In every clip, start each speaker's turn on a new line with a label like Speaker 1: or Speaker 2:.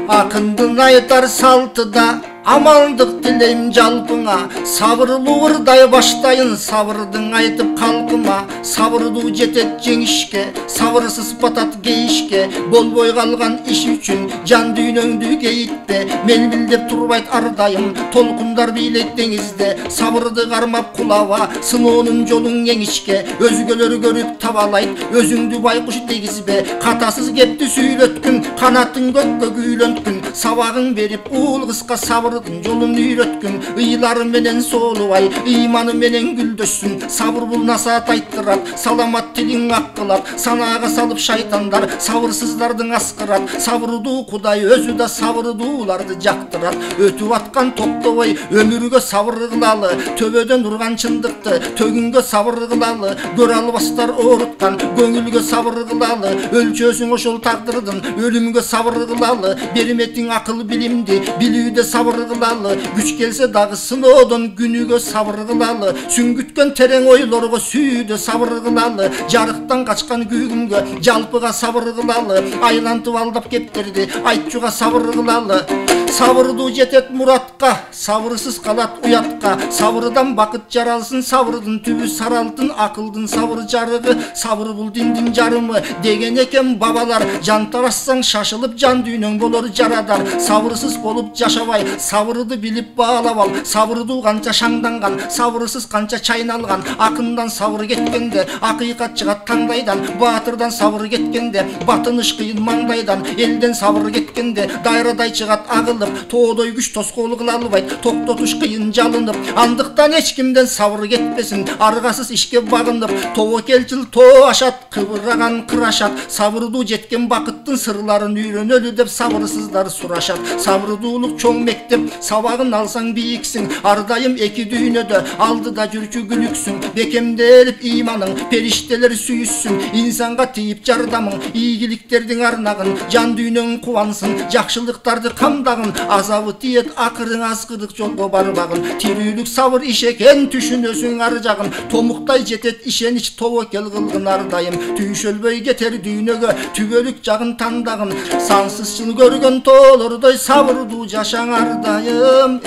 Speaker 1: Akындın aytar saltıda amandык tileyim жалпыңа. Sabırlı ырдай баштайын sabırдың айтып қалқыма. Sabırlı жетет жеңишке, sabırsız батат кейишке. Болбой қалған иш үчүн жан дүйнөңдү кейитпе. Мен билдеп турбайт ардайым, толкундар бийлейт деңизде. Sabırды кармап кулаба, сыноонун жолуң кеңишке. Өзгөлөр көрүп табалайт, өзүңдү байкуш дегизбе. Катасыз кепти сүйлөткүн, канатын көккө күүлөнткүн. Сабагың берип уул кыска sabırдын жолун үйрөткүн. Ыйлары менен соолубай, ыйманы менен гүлдөшсүн. Sabır бул насаат айттырат, саламат тилиң ак кылат. Санаага салып шайтандар, sabırsыздардын аскырат. Sabırдуу Кудай өзү да sabırдууларды жактырат. Өтүп аткан токтобой өмүргө sabır кылалы. Төбөдөн урган чындыкты төгүнгө sabır кылалы. Көрө албастар ооруткан көңүлгө sabır кылалы. Өлчөсүң ошол тагдырдын өлүмгө sabır кылалы. Бериметиң акыл билимди билүүдө sabır кылалы. Күч келсе дагы сыноодон күнүгө sabır кылалы. Сүңгүткөн терең ойлорго сүйүүдө sabır кылалы. Жарыктан качкан күйгүмгө жалпыга sabır кылалы. Айлантып алдап кептерди айтчуга sabır кылалы. Sabırдуу жетет муратка, sabırsız калат уятка. Sabırдан бакыт жаралсын, sabırдын түбү саралтын. Акылдын sabır жарыгы, sabır бул диндин жарымы деген экен бабалар. Жан тарассаң шашылып жан дүйнөң болор жарадар. Sabırsız болуп жашабай, sabırды билип баалап ал. Sabırдуу канча шаңданган, sabırsız канча чайналган. Акындан sabır кеткенде, акыйкат чыгат таңдайдан. Баатырдан sabır кеткенде, батыныш кыйын маңдайдан. Элден sabır кеткенде, дайрадай чыгат агылып. Тоодой күч тоскоол кыла албайт, токтотуш кыйын жалынып. Андыктан эч кимден sabır кетпесин, аргасыз ишке багынып. Тобокелчил тоо ашат, кыбыраган кырашат. Sabırдуу жеткен бакыттын сырларын үйрөнөлү деп sabırsızдар сурашат. Sabırдуулук чоң мектеп, сабагын алсаң бийиксиң. Ардайым эки дүйнөдө алдыда жүрчү күлүксүң. Бекемделип ыйманың, периштелер сүйүссүн. Инсанга тийип жардамың, ийгиликтердин арнагын. Жан дүйнөң кубансын, жакшылыктарды камдагын. Азабы тиет акырың азгырык жолго барбагын. Тирүүлүк sabır иш экен түшүнөсүң ар жагын. Томуктай жетет ишенич тобокел кылгын ардайым. Түйшөлбөй кетер дүйнөгө түбөлүк жагын тандагын. Сансыз жыл көргөн тоолордой sabırдуу жашаң ардайым.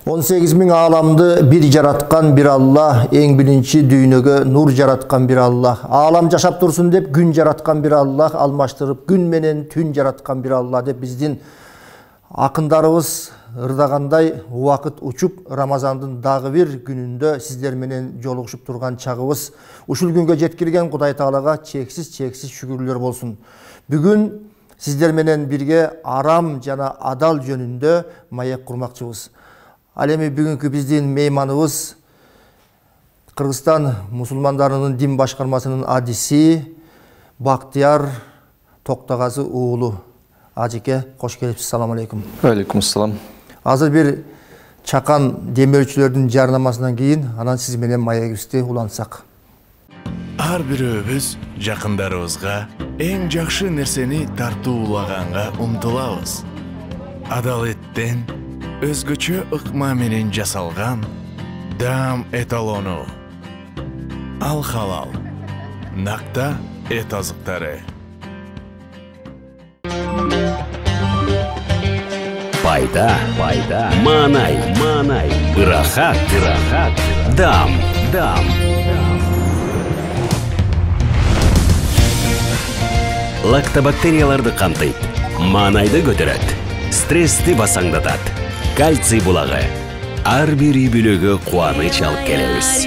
Speaker 2: 18.000 аламды бир жараткан бир Аллах, эң биринчи дүйнөгө нур жараткан бир Аллах. Алам жашап турсун деп күн жараткан бир Аллах, алмаштырып күн менен түн жараткан бир Аллах деп биздин акындарыбыз ырдагандай убакыт учуп Рамазандын дагы бир күнүндө сиздер менен жолугушуп турган чагыбыз. Ушул күнгө жеткирген Кудай Таалага чексиз шүгүрлөр болсун. Бүгүн сиздер менен бирге арам жана адал жөнүндө маек курмакчыбыз. Ал эми бүгүнкү биздин мейманыбыз Кыргызстан мусулмандарынын дин башкармасынын адиси Бактияр Токтогазы уулу. Ажеке, кош келипсиз. Салам алейкум.
Speaker 3: Алейкум ассалам.
Speaker 2: Азыр бир чакан демөөрчүлөрдүн жарнамасынан кийин анан сиз менен маегибизди улантсак.
Speaker 4: Ар бирөөбүз жакындарыбызга эң жакшы нерсени тартуулаганга умтулабыз. Адалеттен өзгөчө ыкма менен жасалган дам эталону. Ал халал. Накта эт азыктары.
Speaker 5: Пайда, манай, ырахат, дам. Лактобактерияларды камтыйт, манайды көтөрөт, стрессти басаңдатат. Кальций булагы. Ар бир үй бүлөгө кубаныч алып келебиз.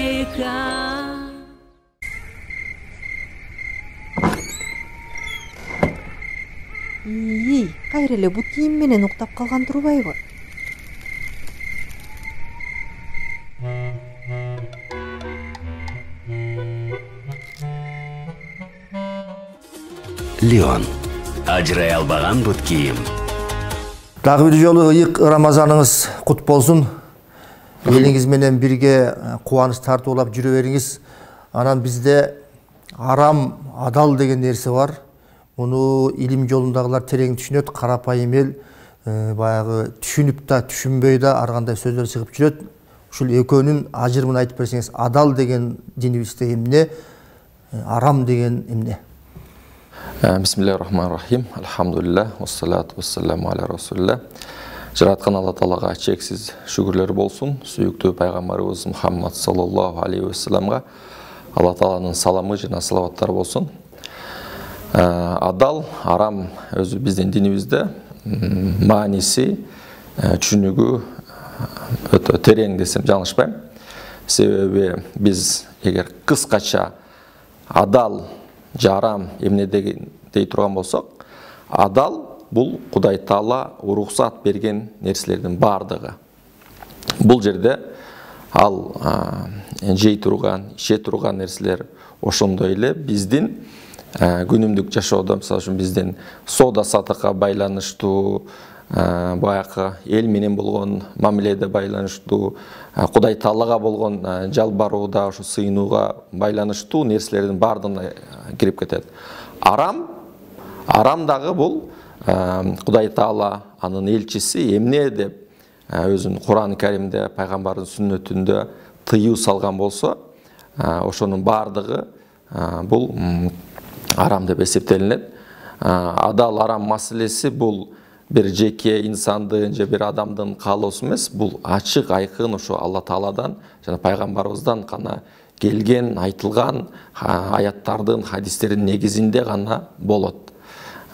Speaker 6: Кайра эле бут кийим менен уктап калган турбайбы?
Speaker 5: Леон. Ажырай албаган бут кийим.
Speaker 2: Дагы бир жолу ыйык Рамазаныңыз кут болсун. Элиңиз менен бирге кубаныч тартуулап жүрө бериңиз. Анан бизде арам, адал деген нерсе бар. Муну илим жолундагылар терең түшүнөт, карапайым эл баягы түшүнүп да, түшүнбөй да ар кандай сөздөр чыгып жүрөт. Ушул экөөнүн ажырымын айтып берсеңиз, адал деген динибизде эмне, арам деген эмне?
Speaker 3: Бисмиллахир-рахманир-рахим. Алхамдулиллах, вассалату вассаламу аля расулилlah. Жаратқан Алла Тағалаға шексіз шүгірлер болсын. Сүйікті пайғамбарымыз Мұхаммад саллаллаху алейхи уассаламға Алла Тағаланың саламы және салауаттар болсын. Адал, арам өзі біздің дінімізде мағынасы, түсінігі өте терең десем жаңылышпаймын. Себебі біз егер қысқаша адал, жарам емне дей тұрған болсақ, адал бұл Құдай Тағала рұқсат берген нәрселердің бардығы. Бұл жерде ал жей тұрған, іше тұрған нәрселер ошондойлы біздің күнүмдүк жашоодо, мисалы үчүн биздин соода сатыкка байланыштуу, баягы эл менен болгон мамиледе байланыштуу, Кудай Таалага болгон жалбарууда, ошо сыйынууга байланыштуу нерселердин бардыгына кирип кетет. Арам дагы бул Кудай Таала анын элчиси эмне деп өзүнүн Куран Каримде, пайгамбардын сүннөтүндө тыюу салган болсо, ошонун бардыгы бул арам деп эсептелинет. Адал арам маселеси бул bir жеке инсандын же bir адамдын каалоосу эмес, бул ачык айкын ошо Алла Тааладан жана пайгамбарыбыздан гана келген, айтылган аяттардын, хадистердин негизинде гана болот.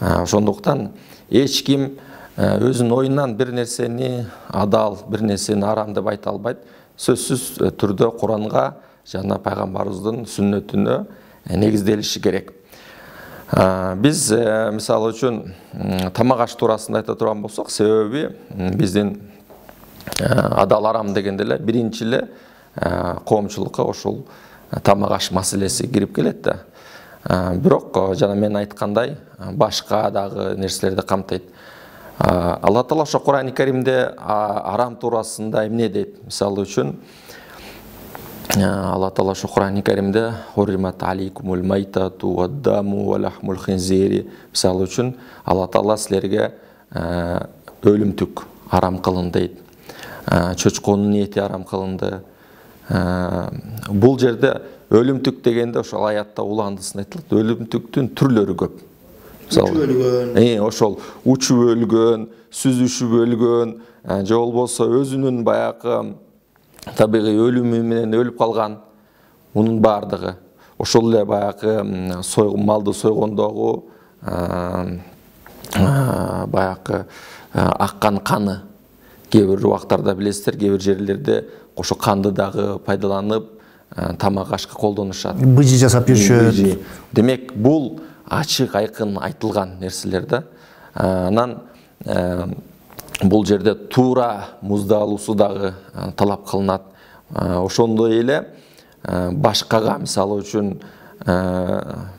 Speaker 3: Ошондуктан эч ким өзүнүн оюнан bir нерсени адал, bir нерсени арам деп айта албайт. Сөзсүз түрдө Куранга жана пайгамбарыбыздын сүннөтүнө негизделиши керек. Biz misal üçün тамак аш туурасында айта турган болсок, себеби биздин адал арам дегенде эле биринчи эле коомчулукка ошол тамак аш маселеси кирип келет да. Бирок жана мен айткандай башка дагы нерселерди камтыйт. Алла Таала ошо Куран Каримде арам туурасында эмне дейт? Мисалы үчүн Алла Таала ошо Куран Каримде «Хуримат алейкумул майтату ваддаму ва лахмул хинзири». Мисалы үчүн Алла Таала силерге өлүмтүк арам кылынды дейт. Чөчкөнүн эти арам кылынды. Бул жерде өлүмтүк дегенде ошол аятта уландысын айтылат. Өлүмтүктүн түрлөрү көп. Ошол учуп өлгөн, сүзүшүп өлгөн, же болбосо өзүнүн баягы табигый өлүмү менен өлүп калган, мунун бардыгы. Ошол эле баягы малды сойгондогу баягы аккан каны. Кээ бир убактарда билесиздер, кээ бир жерлерде ошо канды дагы пайдаланып тамак ашка колдонушат.
Speaker 2: Быжы жасап жүрүшөт.
Speaker 3: Демек, бул ачык айкын айтылган нерселер да. Анан бул жерде туура муздалуусу дагы талап кылынат. Ошондой эле башкага, мисалы үчүн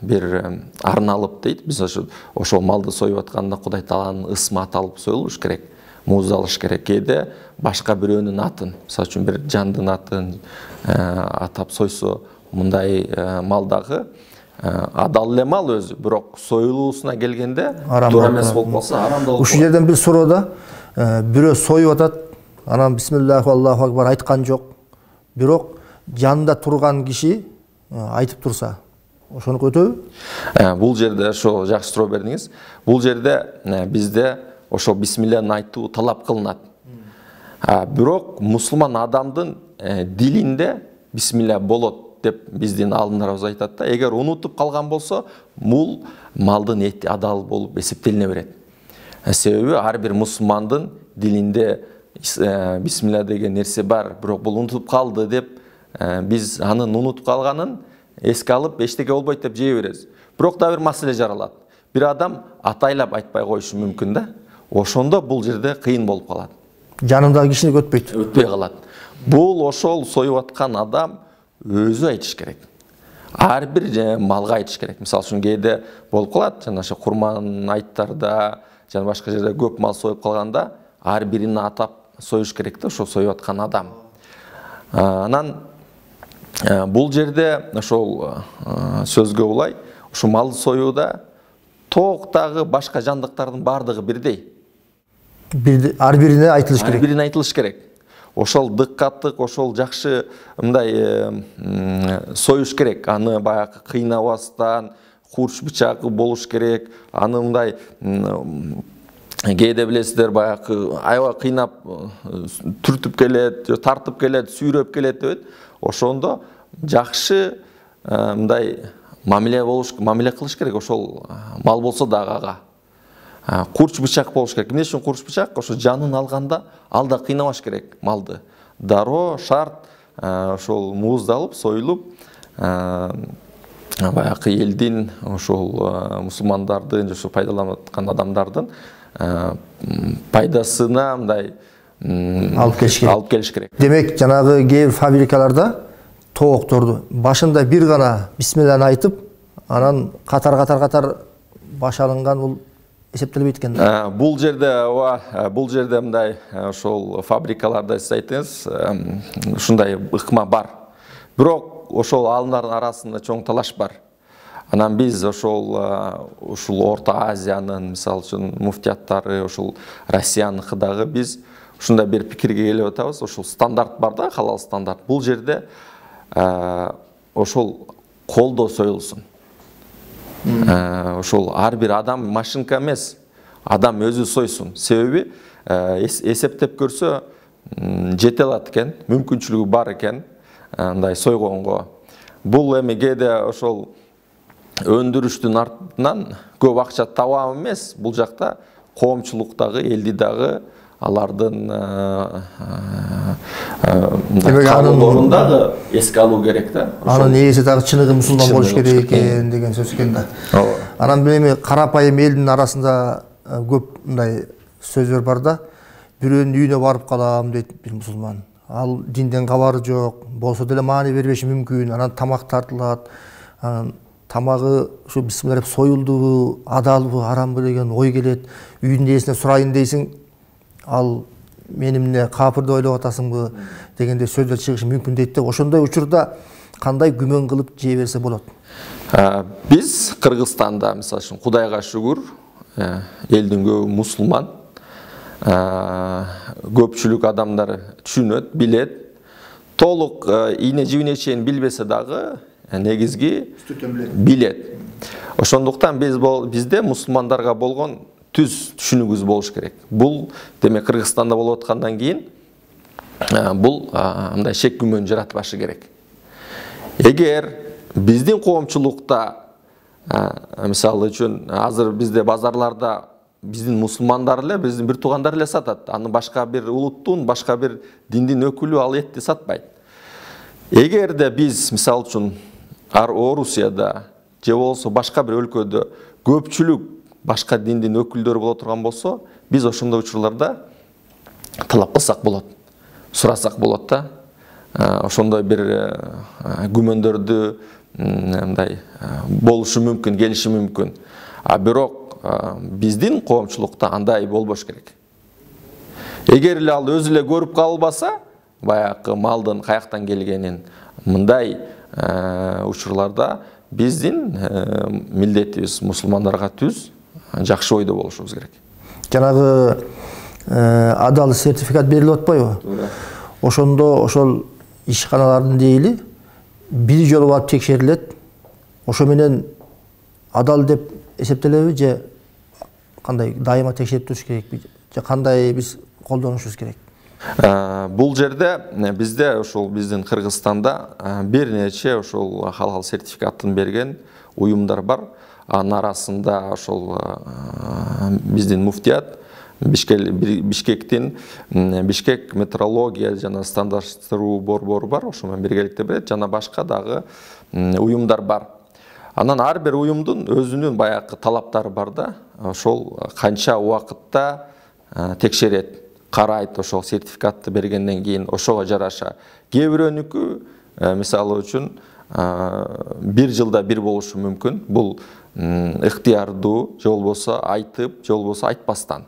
Speaker 3: бир арналып дейт. Биз ошол малды союп атканда Кудай Тааланын ысмы аталып союлуш керек, муздалыш керек. Кээде башка бирөөнүн атын, мисалы үчүн бир жандын атын атап сойсо, мындай мал дагы адал эле мал өзү, бирок союлуусуна келгенде туура эмес болуп калса, арам да болуп.
Speaker 2: Ушул жерден бир суроодо бирөө союп атат, анан бисмиллаху аллаху акбар айткан жок. Бирок жанында турган киши айтып турса, ошону өтөбү?
Speaker 3: Бул жерде ошо жакшы суроо бердиңиз. Бул жерде бизде ошо бисмиллахны айтуу талап кылынат. Бирок мусулман адамдын дилинде бисмилlah болот деп биздин алдындарыбыз айтат да. Эгер унутуп калган болсо, бул малдын эти адал болуп эсептелине берет. Себеби ар бир мусулмандын дилинде бисмилlah деген нерсе бар, бирок бул унутуп калды деп биз анын унутуп калганын эске алып эчтеке болбойт деп жей беребиз. Бирок да бир маселе жаралат. Бир адам атайлап айтпай коюшу мүмкүн да. Ошондо бул жерде кыйын болуп калат.
Speaker 2: Жанындагы кишине өтпөйт.
Speaker 3: Өтпөй калат. Бул ошол союп аткан адам өзү айтыш керек. Ар бир малга айтыш керек. Мисалы үчүн кээде болуп калат, жана ошо курман айттарда, жана башка жерде көп мал союп калганда, ар бирин атап союш керек да, ошо союп аткан адам. Анан бул жерде ошол сөзгө улай, ошо малды союуда токтагы башка жандыктардын бардыгы бирдей.
Speaker 2: Ар бирине айтылыш керек.
Speaker 3: Ар бирине айтылыш керек. Ошол дыккаттык, ошол жакшы мындай союш керек. Аны баягы кыйнабастан, курч бычагы болуш керек. Аны мындай кээде билесиздер баягы аябай кыйнап түртүп келет, же тартып келет, сүйрөп келет деп. Ошондо жакшы мындай мамиле кылыш керек. Ошол мал болсо дагы ага. Курч бычак болуш керек. Эмне үчүн курч бычак? Ошо жанын алганда алда кыйнабаш керек малды. Дароо шарт ошол мууздалып, союлуп, баягы элдин, ошол мусулмандардын, же ошо пайдаланып аткан адамдардын пайдасына мындай алып келиш керек.
Speaker 2: Демек, жанагы кээ бир фабрикаларда тоокторду башында бир гана бисмилланы айтып, анан катар баш алынган бул эсептелбейт экен.
Speaker 3: Бул жерде мындай ошол фабрикаларда сиз айтыңыз, ушундай ыкма бар. Бирок ошол алымдардын арасында чоң талаш бар. Анан биз ушул Орто Азиянын, мисалы үчүн муфтияттары, ушул Россияныкы дагы биз ушундай бир пикирге келип атабыз. Ошол стандарт бар да, халал стандарт. Бул жерде ошол колдо союлсун. Ошол ар бир адам машинка эмес, адам өзү сойсун. Себеби эсептеп көрсө жете алат экен, мүмкүнчүлүгү бар экен мындай сойгонго. Бул эми кээде ошол өндүрүштүн артынан көп акча табам эмес, бул жакта коомчулуктагы, элди дагы алардын канундорун дагы эске алуу керек да.
Speaker 2: Анын ээси дагы чыныгы мусулман болуш керек экен деген сөз экен да. Анан эми карапайым элдин арасында көп мындай сөздөр бар да. Бирөөнүн үйүнө барып калам дейт бир мусулман. Ал динден кабары жок, болсо деле маани бербеши мүмкүн. Анан тамак тартылат. Анан тамагы ушу бисмилла деп союлдубу, адалбы, арамбы деген ой келет. Үйдүн ээсине сурайын дейсиң, ал мени эмне капыр деп ойлоп атасыңбы дегенде сөздөр чыгышы мүмкүн дейт да. Ошондой учурда кандай күмөн кылып жей берсе болот?
Speaker 3: Биз Кыргызстанда, мисалы үчүн, Кудайга шүгүр, элдин көбү мусулман. Көпчүлүк адамдар түшүнөт, билет. Толук ийне жибине чейин билбесе дагы негизги билет. Ошондуктан бизде мусулмандарга болгон түз түшүнүгүбүз болуш керек. Бул демек Кыргызстанда болуп аткандан кийин бул мындай шек күмөн жаратпашы керек. Эгер биздин коомчулукта, мисалы үчүн, азыр бизде базарларда биздин мусулмандар эле, биздин бир туугандар эле сатат. Аны башка бир улуттун, башка бир диндин өкүлү ал этти сатпайт. Эгерде биз, мисалы үчүн, Орусияда же болсо башка бир өлкөдө көпчүлүк башка диндин өкүлдөрү боло турган болсо, биз ошондой учурларда талап кылсак болот, сурасак болот да. Ошондой бир күмөндөрдү мындай болушу мүмкүн, келиши мүмкүн. Бирок биздин коомчулукта андай болбош керек. Эгер эле ал өзү эле көрүп калбаса, баягы малдын каяктан келгенин, мындай учурларда биздин милдетибиз мусулмандарга түз, жакшы ойдо болушубуз керек.
Speaker 2: Жанагы адал сертификат берилип атпайбы? Ошондо ошол ишканалардын дейли бир жолу барып текшерилет. Ошо менен адал деп эсептелеби же кандай дайыма текшерип туруш керекпи? Же кандай биз колдонушубуз керек?
Speaker 3: Бул жерде бизде ошол биздин Кыргызстанда бир нече ошол халал сертификатын берген уюмдар бар. Анын арасында ошол биздин муфтият, Бишкектин Бишкек метрология жана стандарттыруу борбору бар, ошо менен биргеликте берет, жана башка дагы уюмдар бар. Анан ар бир уюмдун өзүнүн баягы талаптары бар да, ошол канча убакытта текшерет, карайт ошол сертификатты бергенден кийин ошого жараша. Кээ бирөөнүкү мисалы үчүн бир жылда бир болушу мүмкүн. Бул ыктыярдуу, же болбосо айтып, же болбосо айтпастан.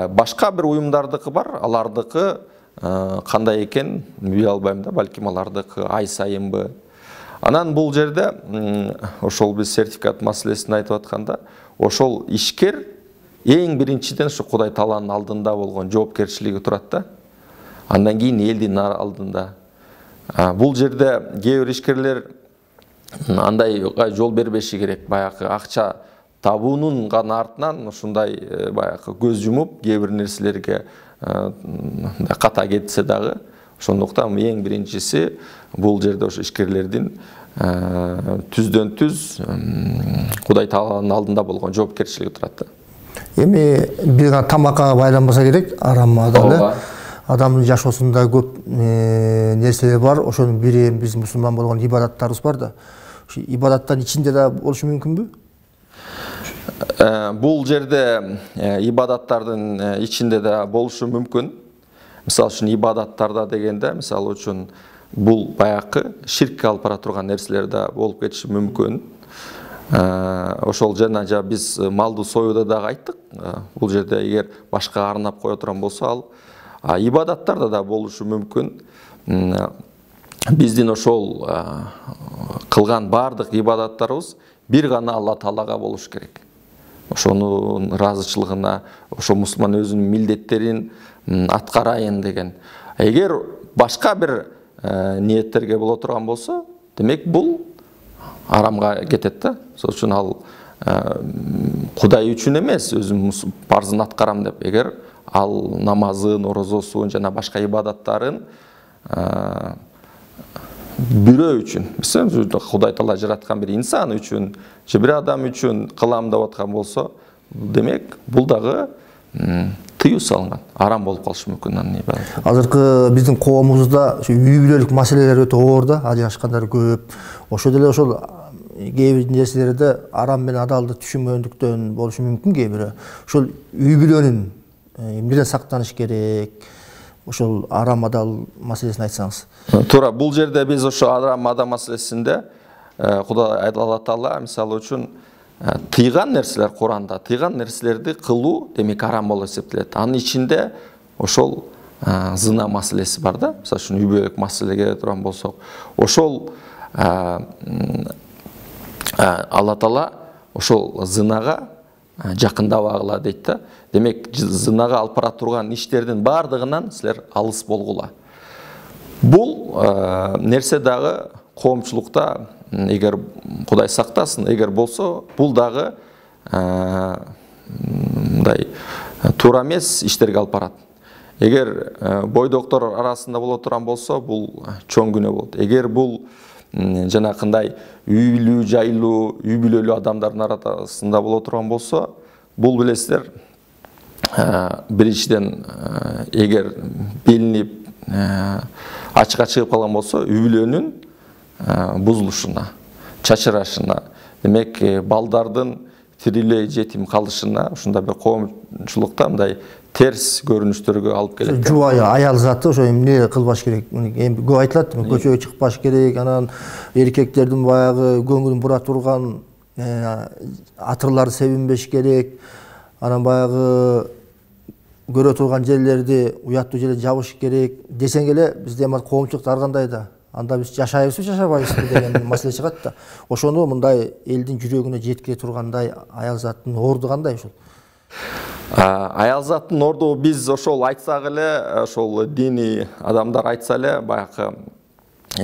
Speaker 3: Башка бир уюмдардыкы бар, алардыкы кандай экен биле албайм да, балким алардыкы ай сайынбы. Анан бул жерде ошол биз сертификат маселесин айтып атканда, ошол ишкер эң биринчиден ошо Кудай Тааланын алдында болгон жоопкерчилиги турат да. Андан кийин элдин алдында. Бул жерде кээ бир ишкерлер андайга жол бербеши керек. Баягы акча табуунун гана артынан ушундай баягы көз жумуп кээ бир нерселерге ката кетсе дагы, ошондуктан эң биринчиси бул жерде ошо ишкерлердин түздөн түз Кудай Тааланын алдында болгон жоопкерчилиги турат да.
Speaker 2: Эми бир гана тамакка байланбаса керек, арам адалы. Адамдын жашоосунда көп нерселер бар. Ошонун бири биз мусулман болгон ибадаттарыбыз бар да. Ошо ибадаттардын ичинде да болушу мүмкүнбү?
Speaker 3: Бул жерде ибадаттардын ичинде да болушу мүмкүн. Мисалы үчүн ибадаттарда дегенде, мисалы үчүн бул баягы ширкке алып бара турган нерселер да болуп кетиши мүмкүн. Ошол жана биз малды союуда дагы айттык. Бул жерде эгер башка арнап кое турган болсо ал ибадаттарда да болушу мүмкүн. Биздин ошол кылган бардык ибадаттарыбыз бир гана Алла Таалага болуш керек. Ошонун ыраазычылыгына, ошо мусулман өзүнүн милдеттерин аткарайын деген. Эгер башка бир ниеттерге боло турган болсо, демек бул арамга кетет да. Ошон үчүн ал Кудай үчүн эмес, өзүм парзын аткарам деп. Эгер ал намазын, орозосун жана башка ибадаттарын бирөө үчүн, мисалы Кудай Таала жараткан бир инсан үчүн, же бир адам үчүн кылам деп аткан болсо, демек бул дагы тыюу салынган, арам болуп калышы мүмкүн анын ибадаты.
Speaker 2: Азыркы биздин коомубузда үй бүлөлүк маселелер өтө оор да, ажырашкандар көп. Ошол деле ошол кээ бир нерселерде арам менен адалды түшүнбөндүктөн болушу мүмкүн кээ бири. Ошол үй бүлөнүн эмнеден сактаныш керек? Ошол арам адал маселесин айтсаңыз.
Speaker 3: Туура, бул жерде биз ошо арам адал маселесинде Кудай Алла Таала мисалы үчүн тыйган нерселер, Куранда тыйган нерселерди кылуу демек арам болуп эсептелет. Анын ичинде ошол зына маселеси бар да. Мисалы үчүн үй бүлөлүк маселеге турган болсок, ошол Алла Таала ошол зынага жакындабагыла дейт да. Демек зынага алып бара турган иштердин бардыгынан силер алыс болгула. Бул нерсе дагы коомчулукта, эгер Кудай сактасын, эгер болсо, бул дагы мындай туура эмес иштерге алып барат. Эгер бойдоктор арасында боло турган болсо, бул чоң күнөө болот. Эгер бул жанакындай үйлүү, жайлуу, үй бүлөлүү адамдардын арасында боло турган болсо, бул билесиздер, биринчиден эгер белинип ачыкка чыгып калган болсо, үй бүлөнүн бузулушуна, чачырашына, демек балдардын тирилей жетим калышына, ушундай бир коомчулукта мындай терс көрүнүштөргө алып келет.
Speaker 2: Жубайы аял заты ошо эмне кылбаш керек? Эми көп айтылат, көчөгө чыкпаш керек, анан эркектердин баягы көңүлүн бура турган атырларды себинбеш керек, анан баягы көрө турган жерлерди уяттуу жерде жабыш керек десең эле, бизде эми коомчулукта ар кандай да. Анда биз жашайбызбы, жашабайбызбы деген маселе чыгат да. Ошону мындай элдин жүрөгүнө жеткире тургандай аял заттын орду кандай ошол?
Speaker 3: Аял заттын орду биз ошол айтсак эле, ошол диний адамдар айтса эле, баягы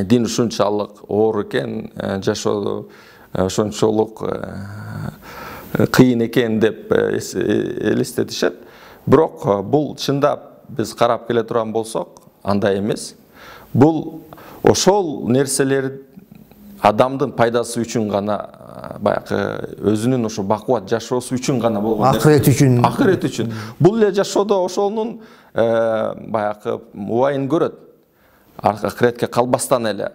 Speaker 3: дин ушунчалык оор экен, жашоо ошончолук кыйын экен деп элестетишет. Бирок бул чындап биз карап келе турган болсок, андай эмес. Бул ошол нерселер адамдын пайдасы үчүн гана, баягы өзүнүн ошо бакубат жашоосу үчүн гана болгон нерсе. Акырет үчүн. Бул эле жашоодо ошонун баягы убайын көрөт. Акыретке калбастан эле.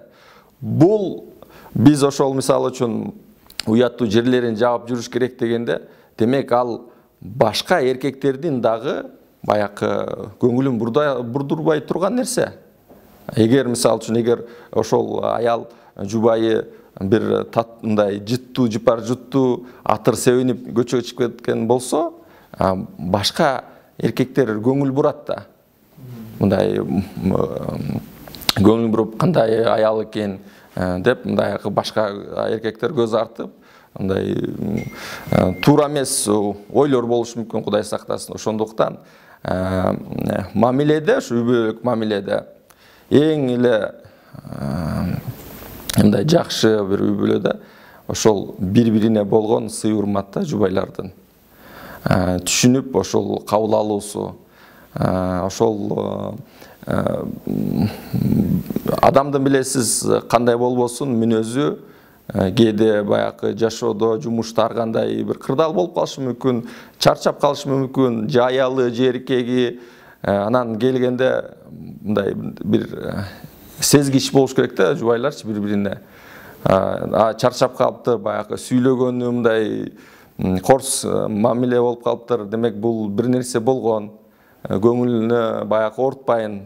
Speaker 3: Бул биз ошол мисалы үчүн уяттуу жерлерин жаап жүрүш керек дегенде, демек ал башка эркектердин дагы баягы көңүлүн бурдурбай турган нерсе. Эгер мисалы үчүн эгер ошол аял жубайы бир мындай жыттуу, жыпар жыттуу атыр себинип көчөгө чыгып кеткен болсо, башка эркектер көңүл бурат да. Мындай көңүл буруп кандай аял экен деп мындай башка эркектер көз артып, мындай туура эмес ойлор болушу мүмкүн, Кудай сактасын. Ошондуктан мамиледе, үй бүлөлүк мамиледе эң эле мындай жакшы бир үй бүлөдө ошол бири-бирине болгон сый урматта жубайлардын түшүнүп ошол кабыл алуусу, ошол адамдын билесиз кандай болбосун мүнөзү кээде баягы жашоодо жумушта ар кандай бир кырдаал болуп калышы мүмкүн, чарчап калышы мүмкүн, же аялы, же эркеги, анан келгенде мындай бир сезгич болуш керек да жубайларчы бири-бирине. Чарчап калыптыр, баягы сүйлөгөнү мындай корс мамиле болуп калыптыр. Демек бул бир нерсе болгон. Көңүлүнө баягы ортпайын,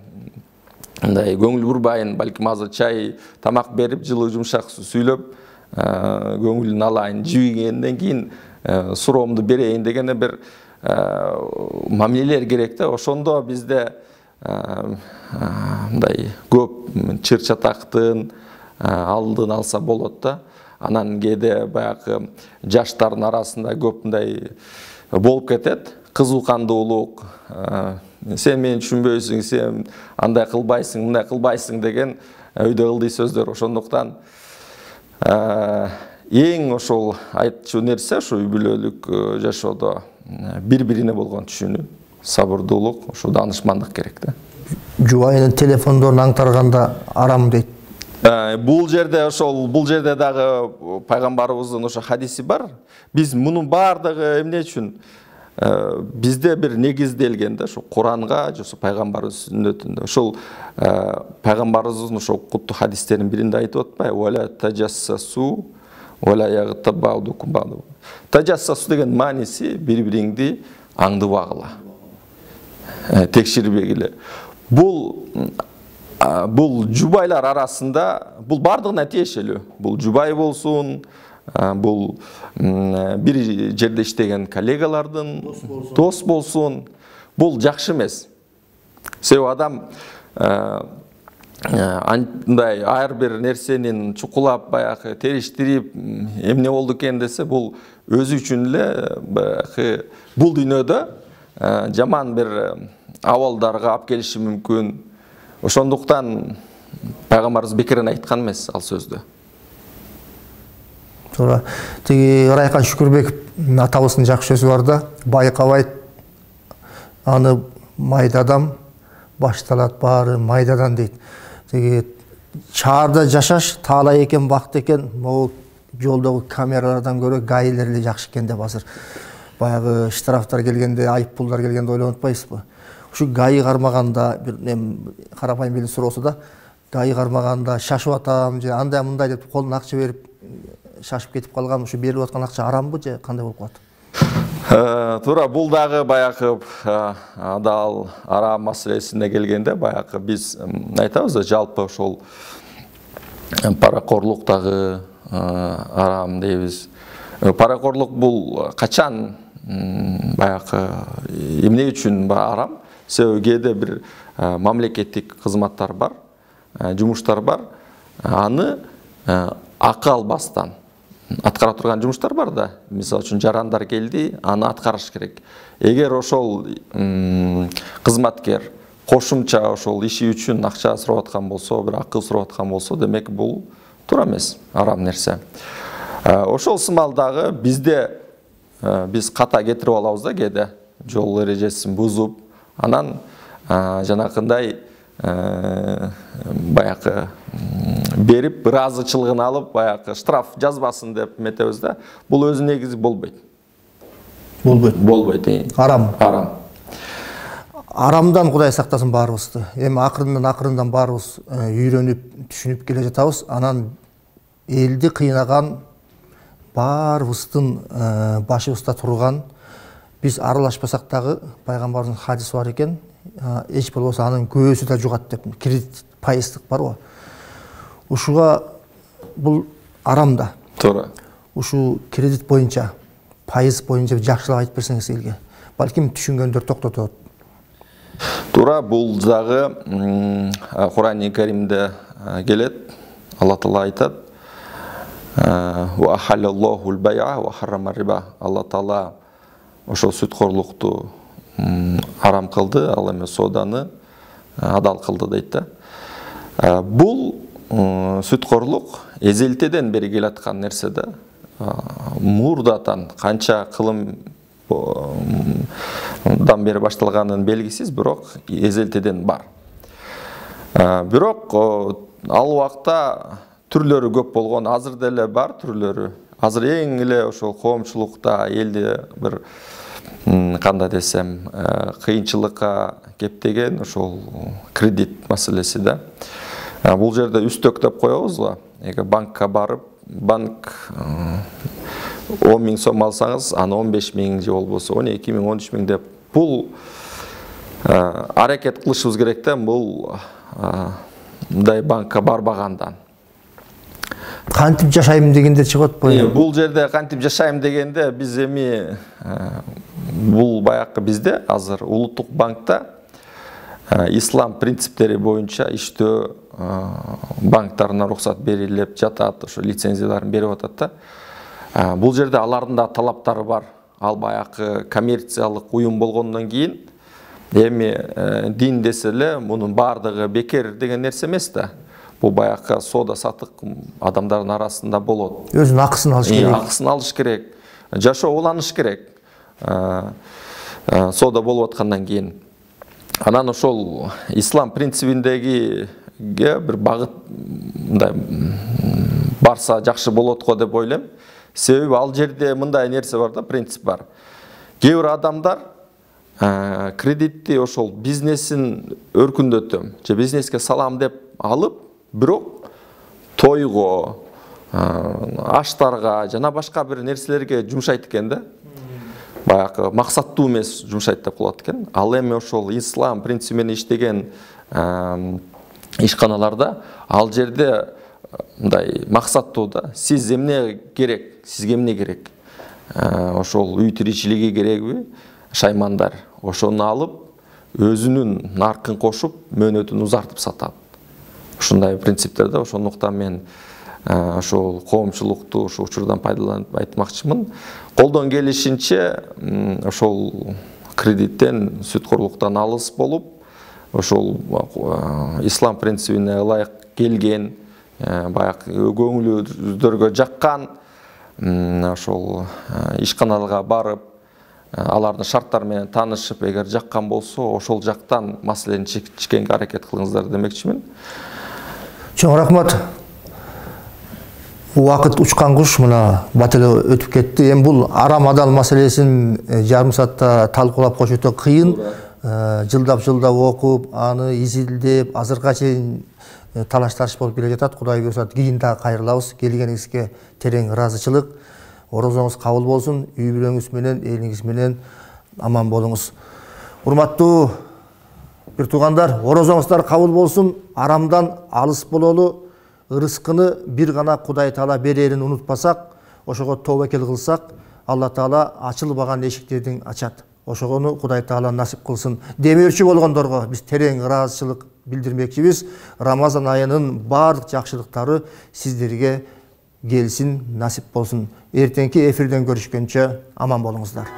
Speaker 3: мындай көңүл бурбайын, балким азыр чай, тамак берип, жылы жумшак сүйлөп, көңүлүн алайын, жибигенден кийин суроомду берейин дегенде бир мамилелер керек да. Ошондо бизде мындай көп чыр чатактын алдын алса болот да. Анан кээде баягы жаштардын арасында көп мындай болуп кетет. Кызуукандуулук, сен мени түшүнбөйсүң, сен андай кылбайсың, мындай кылбайсың деген өйдө ылдый сөздөр. Ошондуктан эң ошол айтчу нерсе ушу үй бүлөлүк жашоодо бири-бирине болгон түшүнүү, сабырдуулук, ушу данышмандык керек да.
Speaker 2: Жубайынын телефондорун аңтарганда арам дейт.
Speaker 3: Бул жерде дагы пайгамбарыбыздын ошо хадиси бар. Биз мунун бардыгы эмне үчүн? Бизде бир негизделген да, ошо Куранга, же пайгамбарыбыз сүннөтүндө. Ошол пайгамбарыбыздын ошо куттуу хадистеринин биринде айтып атпайбы? Вала таджассасу, вала ягтаб баудукум баду. Таджассасу деген мааниси бири-бириңди аңдыбагыла, текширбегиле. Бул жубайлар арасында, бул бардыгына тиешелүү. Бул жубай болсун, бул бир жерде иштеген коллегалардын, дос болсун, бул жакшы эмес. Себеби адам андай ар бир нерсенин чукулап, баягы териштирип, эмне болду экен десе, бул өзү үчүн эле баягы бул дүйнөдө жаман бир абалдарга алып келиши мүмкүн. Ошондуктан пайгамбарыбыз бекерден айткан эмес ал сөздү.
Speaker 2: Туура. Тиги Райкан Шүкүрбеков атабыздын жакшы сөзү бар да, байкабайт аны майдадан башталат, баары майдадан дейт. Тиги чаарда жашаш таалай экен, бакыт экен, могу жолдогу камералардан көрө гаилер эле жакшы экен деп азыр баягы штрафтар келгенде, айып пулдар келгенде ойлонуп атпайсызбы? Ушу гаи кармаганда бир карапайым эле суроосу да, гаи кармаганда шашып атам же андай мындай деп колуна акча берип шашып кетип калган, ушу берип аткан акча арамбы же кандай болуп калат?
Speaker 3: Туура, бул дагы баягы адал арам маселесине келгенде баягы биз айтабыз да, жалпы ошол паракорлук дагы арам дейбиз. Паракорлук бул качан баягы эмне үчүн арам? Себеби кээде бир мамлекеттик кызматтар бар, жумуштар бар, аны акы албастан аткара турган жумуштар бар да. Мисалы үчүн жарандар келди, аны аткарыш керек. Эгер ошол кызматкер кошумча ошол иши үчүн акча сурап аткан болсо, бир акы сурап аткан болсо, демек бул туура эмес, арам нерсе. Ошол сымалдагы бизде биз ката кетирип алабыз да кээде, жол эрежесин бузуп, анан жанакындай баягы берип, ыраазычылыгын алып, баягы штраф жазбасын деп метебиз да. Бул өзү негизи болбойт. Болбойт.
Speaker 2: Арам.
Speaker 3: Арамдан
Speaker 2: Кудай сактасын баарыбызды. Эми акырындан баарыбыз үйрөнүп, түшүнүп келе жатабыз. Анан элди кыйнаган баарыбыздын башыбызда турган, биз аралашпасак дагы пайгамбардын хадиси бар экен. Эч болбосо анын көбөсү да жугат деп, кредит пайыздык бар го. Ушуга бул арам да.
Speaker 3: Туура.
Speaker 2: Ушу кредит боюнча, пайыз боюнча жакшылап айтып берсеңиз элге. Балким түшүнгөндөр токтотот.
Speaker 3: Туура, бул дагы Курани Каримде келет. Алла Таала айтат: "Ва ахаллаллахул бай'a ва харрама риба". Алла Таала ошо сүткорлукту арам кылды, ал эми сооданы адал кылды дейт да. Бул сүткорлук эзелтеден бери келаткан нерсе да. Мурдатан канча кылымдан бери башталганын белгисиз, бирок эзелтеден бар. Бирок ал убакта түрлөрү көп болгон, азыр деле бар түрлөрү. Азыр эң эле ошол коомчулукта элде бир кандай десем, кыйынчылыкка кептеген ошол кредит маселеси да. Бул жерде үстөк деп коебуз го. Эгер банкка барып, банк 10 000 сом алсаңыз, аны 15 000 же болбосо 12 000, 13 000 деп бул аракет кылышыбыз керек да, бул мындай банкка барбагандан.
Speaker 2: Кантип жашайм дегенде чыгат бой.
Speaker 3: Бул жерде кантип жашайм дегенде биз эми бул баякы бизде азыр улуттук банкта ислам принциптери боюнча иштөө банктарына рухсат берилип жатат, ошо лицензияларын берип атат да. Бул жерде алардын да талаптары бар. Ал баякы коммерциялык уюм болгондон кийин эми дин десе эле мунун бардыгы бекер деген нерсе эмес да. Бул баякы соода сатык адамдардын арасында болот.
Speaker 2: Өзүнүн акысын алыш керек.
Speaker 3: Акысын алыш керек. Жашоо уланыш керек. Соода болуп аткандан кийин. Анан ошол ислам принцибиндеги бир багыт мындай барса жакшы болот го деп ойлойм. Себеби ал жерде мындай нерсе бар да, принцип бар. Кээ бир адамдар кредитти ошол бизнесин өркүндөтөм же бизнеске салам деп алып, бирок тойго, аштарга жана башка бир нерселерге жумшайт экен да. Баякы максаттуу эмес жумшайт деп калат экен. Ал эми ошол ислам принциби менен иштеген ишканаларда ал жерде мындай максаттуу да. Сиз эмне керек? Сизге эмне керек? Ошол үй тиричилиги керекби? Шаймандар ошону алып, өзүнүн наркын кошуп, мөөнөтүн узартып сатат. Ушундай принциптерде, ошондуктан мен ошол коомчулукту ошол учурдан пайдаланып айтмакчымын. Колдон келишинче ошол кредиттен, сүткорлуктан алыс болуп, ошол ислам принцибине ылайык келген, баягы көңүлүдөргө жаккан ошол ишканаларга барып, алардын шарттары менен таанышып, эгер жаккан болсо, ошол жактан маселени чечкенге аракет кылыңыздар демекчимин.
Speaker 2: Чоң рахмат. Убакыт учкан куш мына бат эле өтүп кетти. Эми бул арам адал маселесин жарым саатта талкуулап коюш өтө кыйын. Жылдап окуп, аны изилдеп, азыркыга чейин талаш-тарыш болуп келе жатат. Кудай буйрса кийин да кайрылабыз. Келгениңизге терең ыраазычылык. Орозоңуз кабыл болсун. Үй бүлөңүз менен, элиңиз менен аман болуңуз. Урматтуу бир туугандар, орозоңуздар кабыл болсун. Арамдан алыс бололу. Рызкыны бир гана Кудай Таала берерин унутпасак, ошого тобакел кылсак, Алла Таала ачылбаган эшиктердин ачат. Ошогону Кудай Таала насип кылсын. Демөөрчү болгондорго биз терең ыраазычылык билдирмекчибиз. Рамазан айынын баардык жакшылыктары сиздерге келсин, насип болсун. Эртеңки эфирден көрүшкөнчө аман болуңуздар.